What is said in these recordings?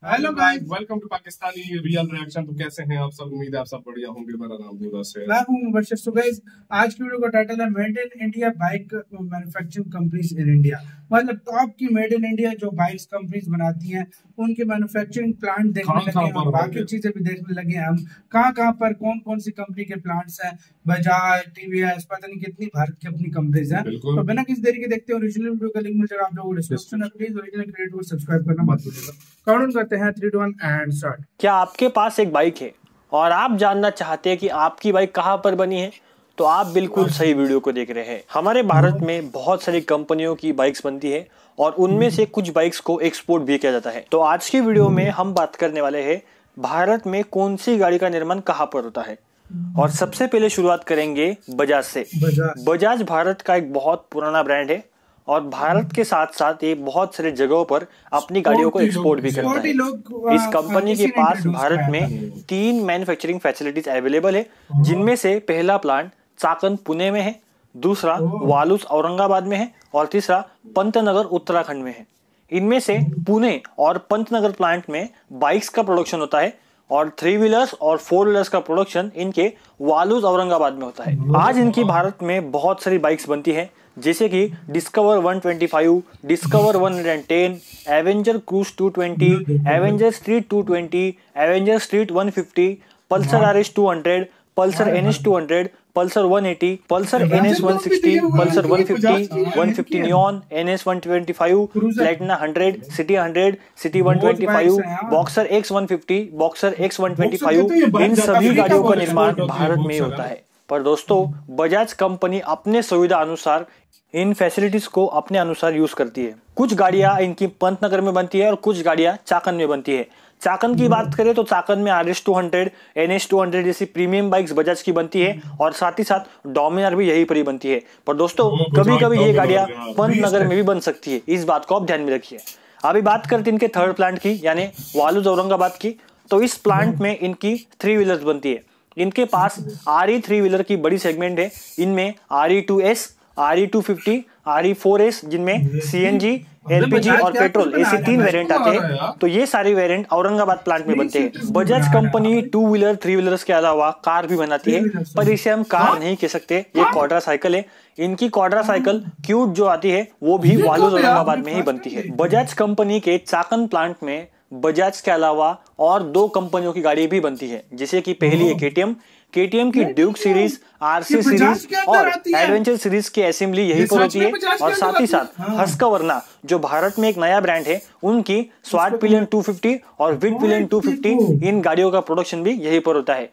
Hello guys, welcome to Pakistani real reaction. तो कैसे हैं आप सब? उम्मीद है आप सब बढ़िया होंगे। मेरा नाम मुदस्सिर है। मैं हूं मुबश्शिर। सो गाइस, आज की वीडियो का टाइटल है made in India bike manufacturing companies in India. मतलब टॉप की मेड इन इंडिया जो बाइक्स कंपनीज बनाती हैं उनके मैन्युफैक्चरिंग प्लांट देखने लगे हैं और बाकी चीजें भी देखने लगे हैं हम। कहां पर कौन कौन सी कंपनी के प्लांट्स हैं। बजाज, टीवीएस, पता नहीं कितनी भारत की अपनी कंपनीज हैं। तो बिना किसी देरी के देखते हैं ओरिजिनल वीडियो का लिंक मिल जाएगा आप लोगों को डिस्क्रिप्शन में। प्लीज ओरिजिनल क्रिएटर को सब्सक्राइब करना मत भूलिएगा। काउंट करते हैं 3 2 1 एंड स्टार्ट। क्या आपके पास एक बाइक है और आप जानना चाहते हैं कि आपकी बाइक कहां पर बनी है? तो आप बिल्कुल सही वीडियो को देख रहे हैं। हमारे भारत में बहुत सारी कंपनियों की बाइक्स बनती है और उनमें से कुछ बाइक्स को एक्सपोर्ट भी किया जाता है। तो आज की वीडियो में हम बात करने वाले हैं भारत में कौन सी गाड़ी का निर्माण कहां पर होता है। और सबसे पहले शुरुआत करेंगे बजाज से। बजाज भारत का एक बहुत पुराना ब्रांड है और भारत के साथ साथ ये बहुत सारे जगहों पर अपनी गाड़ियों को एक्सपोर्ट भी करता है। इस कंपनी के पास भारत में 3 मैन्युफैक्चरिंग फैसिलिटीज अवेलेबल है, जिनमें से पहला प्लांट चाकन पुणे में है, दूसरा वालूस औरंगाबाद में है और तीसरा पंतनगर उत्तराखंड में है। इनमें से पुणे और पंतनगर प्लांट में बाइक्स का प्रोडक्शन होता है और 3 व्हीलर्स और 4 व्हीलर्स का प्रोडक्शन इनके वालूस औरंगाबाद में होता है। आज इनकी भारत में बहुत सारी बाइक्स बनती है, जैसे कि discover 125, discover 110, Avenger cruise 220, Avenger street 220, Avenger street 150, Pulsar RS 200, Pulsar NS 200, Pulsar 180, Pulsar NS 160, Pulsar 150, 150 neon, NS 125, Platina 100, city 100, city 125, boxer X 150, boxer X 125, इन सभी गाड़ियों का निर्माण भारत में होता है। पर दोस्तों, बजाज कंपनी अपने सुविधा अनुसार इन फैसिलिटीज को अपने अनुसार यूज करती है। कुछ गाड़ियां इनकी पंतनगर में बनती है और कुछ गाड़ियां चाकन में बनती है। चाकन की बात करें तो चाकन में RS 200, NS 200 जैसी प्रीमियम बाइक्स बजाज की बनती है और साथ ही साथ डोमिनार भी यहीं पर ही बनती है। पर दोस्तों, कभी कभी ये गाड़ियां पंतनगर में भी बन सकती है, इस बात को आप ध्यान में रखिए। अभी बात करते हैं इनके थर्ड प्लांट की, यानी वालूस औरंगाबाद की। तो इस प्लांट में इनकी 3 व्हीलर्स बनती है। इनके पास RE 3 व्हीलर की बड़ी सेगमेंट है। इनमें RE2S, RE 250, RE 4S, जिनमें CNG, LPG और पेट्रोल ऐसे 3 वेरिएंट आते हैं। तो ये सारे वेरिएंट औरंगाबाद प्लांट में बनते हैं। बजाज कंपनी 2 व्हीलर 3 व्हीलर्स के अलावा कार भी बनाती है, पर इसे हम कार नहीं कह सकते, ये क्वाड्रा साइकिल है। इनकी क्वाड्रा साइकिल क्यूट जो आती है वो भी वालूस औरंगाबाद में ही बनती है। बजाज कंपनी के चाकन प्लांट में बजाज के अलावा और 2 कंपनियों की गाड़ी भी बनती है, जैसे कि पहली है KTM की ड्यूक सीरीज, RC सीरीज और एडवेंचर सीरीज की असेंबली यहीं पर होती है। और साथ ही साथ हस्कवर्ना जो भारत में एक नया ब्रांड है, उनकी स्वाट पिलियन 250 और विड पिलियन 250 इन गाड़ियों का प्रोडक्शन भी यहीं पर होता है।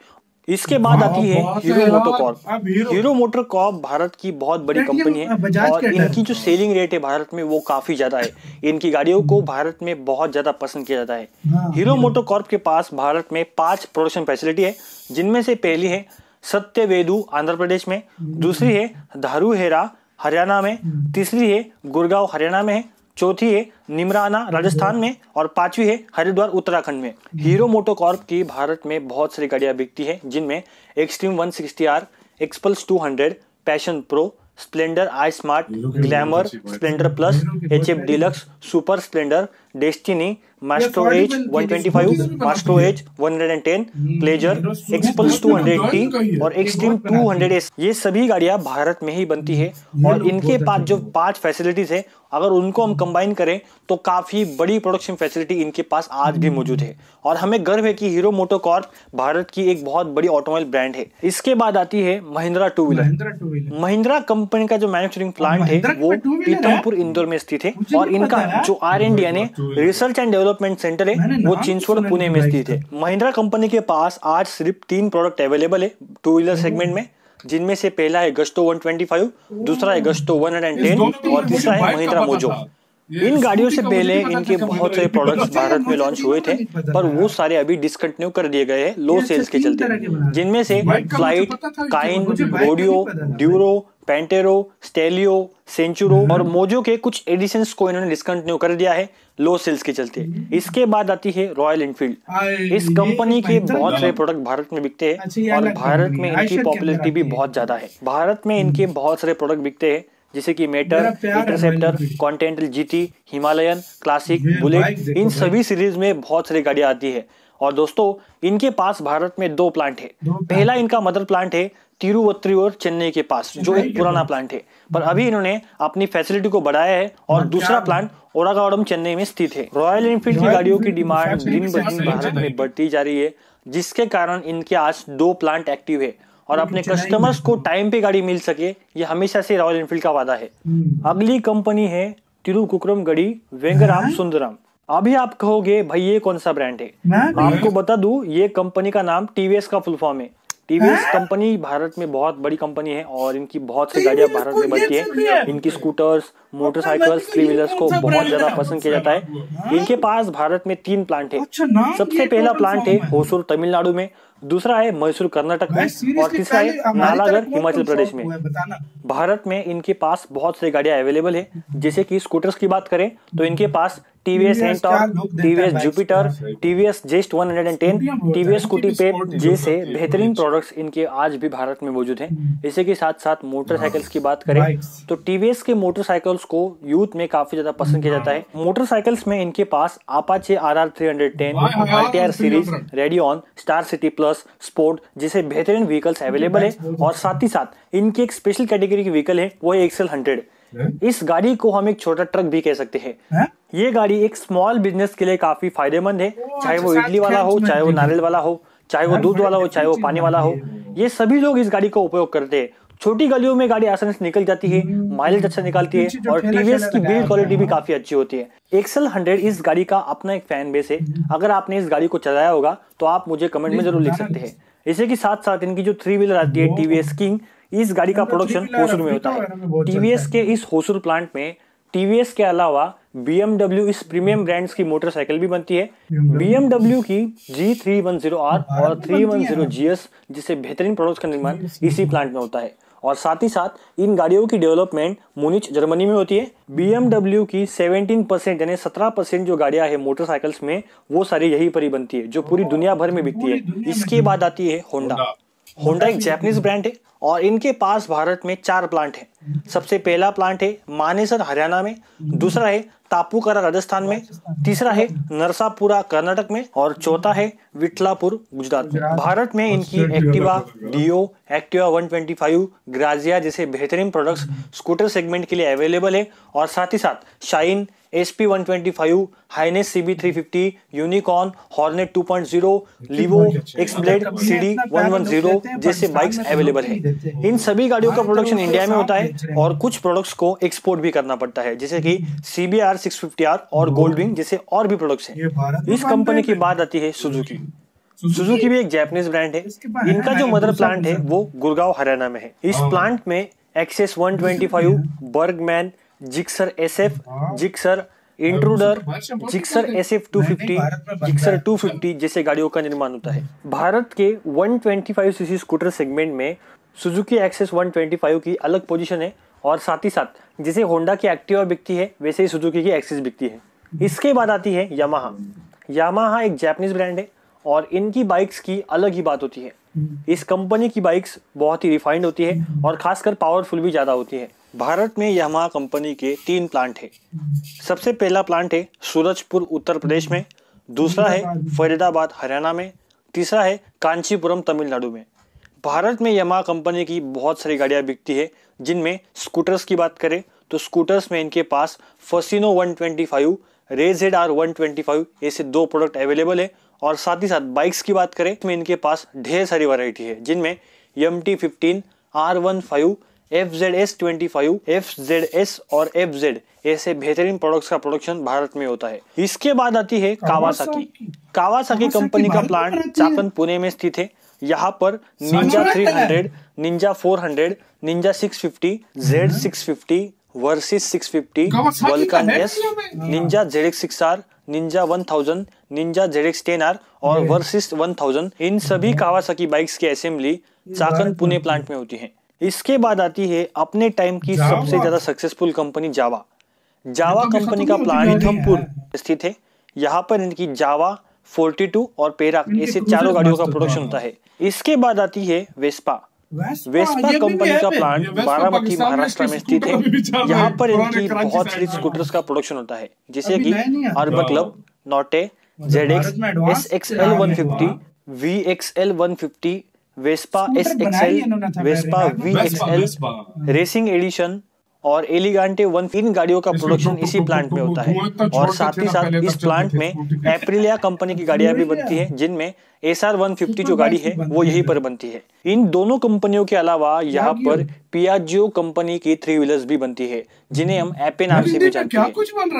इसके बाद आती है hero MotoCorp. Hero MotoCorp Bharat की बहुत बड़ी कंपनी है और इनकी जो सेलिंग रेट है भारत में वो काफी ज्यादा है। इनकी गाड़ियों को भारत में बहुत ज्यादा पसंद किया जाता है। हीरो मोटोकॉर्प के पास भारत में 5 प्रोडक्शन फैसिलिटी है, जिनमें से पहली है सत्यवेदु आंध्र प्रदेश में, दूसरी है धारूहेरा हरियाणा में, तीसरी है गुड़गांव हरियाणा में है, चौथी है निमराना राजस्थान में और 5वीं है हरिद्वार उत्तराखंड में। हीरो मोटोकॉर्प की भारत में बहुत सारी गाड़ियां बिकती हैं, जिनमें Xtreme 160R, Xpulse 200, Passion Pro, Splendor iSmart, Glamour, Splendor Plus, HF Deluxe, Super Splendor, Destini, Maestro Edge 125, Maestro Edge 110, Pleasure, Xpulse 280 और एक्सट्रीम 200S, ये सभी गाड़ियां भारत में ही बनती है। और इनके पास जो 5 फैसिलिटीज है, अगर उनको हम कंबाइन करें तो काफी बड़ी प्रोडक्शन फैसिलिटी इनके पास आज भी मौजूद है। और हमें गर्व है कि हीरो मोटोकॉर्प भारत की एक बहुत बड़ी ऑटोमोबाइल ब्रांड है। इसके बाद आती है महिंद्रा 2 व्हीलर। महिंद्रा कंपनी का जो मैन्युफैक्चरिंग प्लांट है वो पीतमपुर इंदौर में स्थित है और इनका जो R&D यानी रिसर्च एंड डेवलपमेंट सेंटर है वो चिंचवड़ पुणे में स्थित है। महिंद्रा कंपनी के पास आज सिर्फ 3 प्रोडक्ट अवेलेबल है 2 व्हीलर सेगमेंट में, जिनमें से पहला है गस्टो 125, दूसरा है गस्टो 110 और तीसरा है महिंद्रा मोजो। इन गाड़ियों से पहले इनके बहुत सारे प्रोडक्ट्स भारत में लॉन्च हुए थे, पर वो सारे अभी डिसकंटिन्यू कर दिए गए हैं लो सेल्स के चलते, जिनमें से फ्लाइट, काइन, रोडियो, ड्यूरो, पेंटेरो, स्टेलियो, सेंचुरो और मोजो के कुछ एडिशंस को इन्होंने डिसकंटिन्यू कर दिया है लो सेल्स के चलते। इसके बाद आती है रॉयल एनफील्ड। इस कंपनी के बहुत सारे प्रोडक्ट भारत में बिकते हैं और भारत में इनकी पॉपुलैरिटी भी बहुत ज्यादा है। भारत में इनके बहुत सारे प्रोडक्ट बिकते हैं, जैसे कि Meteor, Interceptor, Continental GT, Himalayan, Classic, Bullet, इन सभी सीरीज में बहुत सारी गाड़ियां आती है। और दोस्तों इनके पास भारत में 2 प्लांट है। पहला इनका मदर प्लांट है तिरुवत्तुर चेन्नई के पास, जो एक पुराना प्लांट है, पर अभी इन्होंने अपनी फैसिलिटी को बढ़ाया है और दूसरा प्लांट ओरागावडम चेन्नई में स्थित है। रॉयल एनफील्ड की गाड़ियों की डिमांड दिन ब दिन भारत में बढ़ती जा रही है, जिसके कारण इनके आज 2 प्लांट एक्टिव है और अपने कस्टमर्स को टाइम पे गाड़ी मिल सके, ये हमेशा से रॉयल एनफील्ड का वादा है। अगली कंपनी है तिरुकुकुरम गड़ी वेंगराम सुंदरम। अभी आप कहोगे भाई ये कौन सा ब्रांड है? आपको बता दूं, ये कंपनी का नाम टीवीएस का फुल फॉर्म है। टीवीएस कंपनी भारत में बहुत बड़ी कंपनी है और इनकी बहुत सी गाड़ियां भारत में बनती है। इनकी स्कूटर्स, मोटरसाइकिल्स, 3 व्हीलर्स को बहुत ज्यादा पसंद किया जाता है। इनके पास भारत में 3 प्लांट है। सबसे पहला प्लांट है होसूर तमिलनाडु में, दूसरा है मैसूर कर्नाटक में और तीसरा है नालागढ़ हिमाचल प्रदेश में। भारत में इनके पास बहुत सारी गाड़ियां अवेलेबल है। जैसे कि स्कूटर्स की बात करें तो इनके पास TVS Ntorq, TVS Jupiter, TVS Zest 110, TVS Scooty Pep जैसे बेहतरीन प्रोडक्ट्स इनके आज भी भारत में मौजूद हैं। इसी के साथ साथ मोटरसाइकिल्स की बात करें तो टीवीएस के मोटरसाइकिल्स को यूथ में काफी ज्यादा पसंद किया जाता है। मोटरसाइकिल्स में इनके पास Apache RR 310, RTR series, Radeon, Star City Plus, Sport जैसे बेहतरीन व्हीकल्स अवेलेबल है। और साथ ही साथ इनकी एक स्पेशल कैटेगरी की व्हीकल है, वो है एक्सेल 100। इस गाड़ी को हम एक छोटा ट्रक भी कह सकते हैं। ये गाड़ी एक स्मॉल बिजनेस के लिए काफी फायदेमंद है, चाहे वो इडली वाला हो, चाहे वो नारियल वाला हो, चाहे वो दूध वाला हो, चाहे वो पानी वाला हो, ये सभी लोग इस गाड़ी का उपयोग करते हैं। छोटी गलियों में गाड़ी आसानी से निकल जाती है, माइलेज अच्छा निकालती है और टीवीएस की बिल्ड क्वालिटी भी काफी अच्छी होती है। एक्सेल 100 इस गाड़ी का अपना एक फैन बेस है। अगर आपने इस गाड़ी को चलाया होगा तो आप मुझे कमेंट में जरूर लिख सकते हैं। इसी के साथ साथ इनकी जो 3 व्हीलर आती है टीवीएस किंग, इस गाड़ी का प्रोडक्शन होसूर में होता है। टीवीएस के इस होसूर प्लांट में टीवीएस के अलावा BMW इस प्रीमियम ब्रांड्स की मोटरसाइकिल भी बनती है। BMW की G310R और 310GS जैसे बेहतरीन प्रोडक्ट्स का निर्माण इसी प्लांट में होता है। और साथ ही साथ इन गाड़ियों की डेवलपमेंट मुनिच जर्मनी में होती है। BMW की 17% यानी 17% जो गाड़ियां है मोटरसाइकिल्स में, वो सारी यही पर ही बनती है, जो पूरी दुनिया भर में बिकती है। इसके बाद आती है होंडा। होंडा एक जापानीज ब्रांड है और इनके पास भारत में 4 प्लांट हैं। सबसे पहला प्लांट है मानेसर हरियाणा में, दूसरा है तापूकरा राजस्थान में, तीसरा है नरसापुरा कर्नाटक में और चौथा है विठलापुर गुजरात में। भारत में इनकी एक्टिवा, डियो, एक्टिवा 125, ग्राजिया जैसे बेहतरीन प्रोडक्ट्स स्कूटर सेगमेंट के लिए अवेलेबल है। और साथ ही साथ Shine, SP 125, Highness CB 350, Unicorn, Hornet 2.0, Livo, X Blade CD 110 जैसे बाइक्स अवेलेबल है। इन सभी गाड़ियों का प्रोडक्शन इंडिया में होता है और कुछ प्रोडक्ट्स को एक्सपोर्ट भी करना पड़ता है, जैसे कि CBR 650R और गोल्डविंग जैसे और भी प्रोडक्ट्स हैं। इस कंपनी की बात आती है सुजुकी। सुजुकी भी एक जापानीज ब्रांड है। इनका जो मदर प्लांट है वो गुड़गांव हरियाणा में है। इस प्लांट में Access 125, Burgman, Gixxer SF, Gixxer Intruder, Gixxer SF 250, Gixxer 250 जैसे गाड़ियों का निर्माण होता है। भारत के 125cc स्कूटर सेगमेंट में सुजुकी एक्सेस 125 की अलग पोजीशन है और साथ ही साथ जैसे होंडा की एक्टिवा बिकती है वैसे ही सुजुकी की एक्सेस बिकती है। इसके बाद आती है यामाहा। यामाहा एक जापानीज ब्रांड है और इनकी बाइक्स की अलग ही बात होती है। इस कंपनी की बाइक्स बहुत ही रिफाइंड होती है और खासकर पावरफुल भी ज्यादा होती है। भारत में यामाहा कंपनी के 3 प्लांट है। सबसे पहला प्लांट है सूरजपुर उत्तर प्रदेश में, दूसरा है फरीदाबाद हरियाणा में, तीसरा है कांचीपुरम तमिलनाडु में। भारत में यामाहा कंपनी की बहुत सारी गाड़ियां बिकती है, जिनमें स्कूटर्स की बात करें तो स्कूटर्स में इनके पास फसिनो 125, रेजेड-R 125 ऐसे 2 प्रोडक्ट अवेलेबल है। और साथ ही साथ बाइक्स की बात करें तो इनके पास ढेर सारी वैरायटी है, जिनमें MT-15, R15, FZS 25, FZS और FZ ऐसे बेहतरीन प्रोडक्ट्स का प्रोडक्शन भारत में होता है। इसके बाद आती है कावासाकी। कावासाकी कंपनी का प्लांट चाकन पुणे में स्थित है। यहाँ पर Ninja 300, Ninja 400, Ninja 650, Z650, versus 650, vulcan S, Ninja ZX6R, Ninja 1000, Ninja ZX10R और वर्सिस 1000 इन सभी कावासाकी बाइक्स की असेंबली चाकन पुणे प्लांट में होती है। इसके बाद आती है अपने टाइम की सबसे ज्यादा सक्सेसफुल कंपनी जावा। जावा कंपनी का प्लांट रीथमपुर स्थित है। यहाँ पर इनकी जावा, 42 और पेराक ऐसे चारों गाड़ियों का प्रोडक्शन होता है। इसके बाद आती है वेस्पा। वेस्पा कंपनी का प्लांट बारामती महाराष्ट्र में स्थित है। यहाँ पर इनकी बहुत सारी स्कूटर्स का प्रोडक्शन होता है, जैसे कि Urban Club, Notte, ZX, SXL 150, VXL 150, Vespa SXL, Vespa VXL, racing edition और एलिगांटे 1 इन गाड़ियों का प्रोडक्शन इसी प्लांट में होता है। और साथ ही साथ इस प्लांट में एप्रिलिया कंपनी की गाड़ियां भी बनती हैं, जिनमें SR 150 जो गाड़ी है वो यहीं पर बनती है। इन दोनों कंपनियों के अलावा यहाँ पर पियाजियो कंपनी की 3 व्हीलर्स भी बनती है, जिन्हें हम एपे नाम से भी जानते हैं।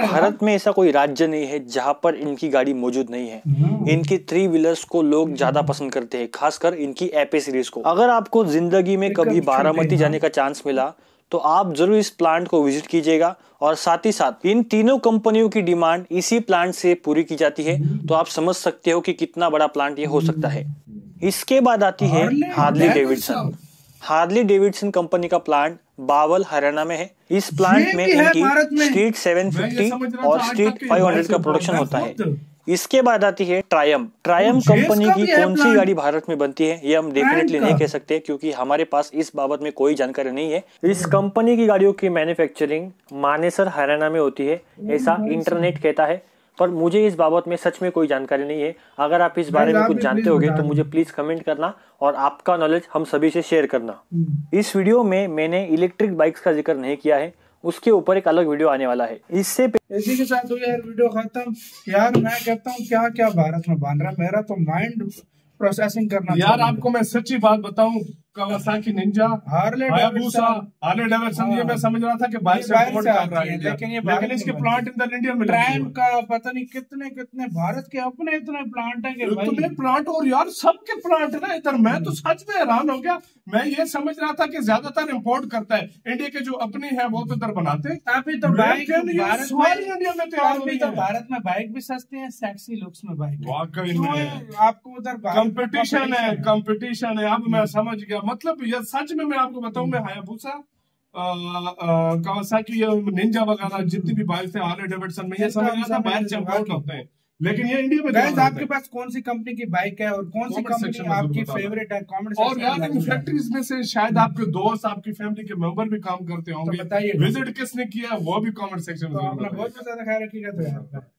भारत में ऐसा कोई राज्य नहीं है जहाँ पर इनकी गाड़ी मौजूद नहीं है। इनकी 3 व्हीलर्स को लोग ज्यादा पसंद करते हैं, खासकर इनकी एपे सीरीज को। अगर आपको जिंदगी में कभी बारामती जाने का चांस मिला तो आप जरूर इस प्लांट को विजिट कीजिएगा। और साथ ही साथ इन तीनों कंपनियों की डिमांड इसी प्लांट से पूरी की जाती है, तो आप समझ सकते हो कि कितना बड़ा प्लांट ये हो सकता है। इसके बाद आती है Harley Davidson. Harley Davidson company का प्लांट बावल हरियाणा में है। इस प्लांट में इनकी स्ट्रीट 750 और स्ट्रीट 500 का प्रोडक्शन होता है। इसके बाद आती है ट्रायम्फ। ट्रायम्फ कंपनी की कौन सी गाड़ी भारत में बनती है ये हम डेफिनेटली नहीं कह सकते, क्योंकि हमारे पास इस बाबत में कोई जानकारी नहीं है। इस कंपनी की गाड़ियों की मैन्युफैक्चरिंग मानेसर हरियाणा में होती है, ऐसा इंटरनेट कहता है, पर मुझे इस बाबत में सच में कोई जानकारी नहीं है। अगर आप इस बारे में कुछ जानते होगे तो मुझे प्लीज कमेंट करना और आपका नॉलेज हम सभी से शेयर करना। इस वीडियो में मैंने इलेक्ट्रिक बाइक्स का जिक्र नहीं किया है, उसके ऊपर एक अलग वीडियो आने वाला है। इसी के साथ यार वीडियो खत्म। यार मैं कहता हूँ क्या क्या भारत में बन रहा, मेरा तो माइंड प्रोसेसिंग करना यार। आपको मैं सच्ची बात बताऊं, कावासाकी निंजा, हार्ले डेविडसन, ये मैं समझ रहा था कि बाइक से इंपोर्ट कर रहा है, लेकिन इसके प्लांट इन इंडिया में ट्रायम्फ का पता नहीं कितने कितने भारत के अपने इतने प्लांट हैं कि इतने प्लांट, और यार सबके प्लांट है ना इधर। मैं तो सच में हैरान हो गया। मैं ये समझ रहा था कि ज्यादातर इंपोर्ट करता है, इंडिया के जो अपने हैं वो तो इधर बनाते। अभी तो बाइक इंडिया में तो भारत में बाइक भी सस्ते हैं, सेक्सी लुक्स में बाइक वाकई में आपको उधर कंपटीशन है। अब मैं समझ गया, मतलब ये सच में मैं आपको बताऊं, मैं हायाबुसा, कावासाकी, निंजा वगैरह जितनी भी बाइक है हार्ले डेविडसन में, ये समझ रहा था बाहर से इंपोर्ट होते हैं, लेकिन ये इंडिया में। आपके पास कौन सी कंपनी की बाइक है और कौन सी कंपनी आपकी फेवरेट है? कमेंट और यार इन फैक्ट्रीज में से शायद आपके दोस्त, आपकी फैमिली के मेंबर भी काम करते होंगे, बताइए विजिट किसने किया वो भी कमेंट सेक्शन में। अपना बहुत ज्यादा ख्याल रखिएगा। तो यार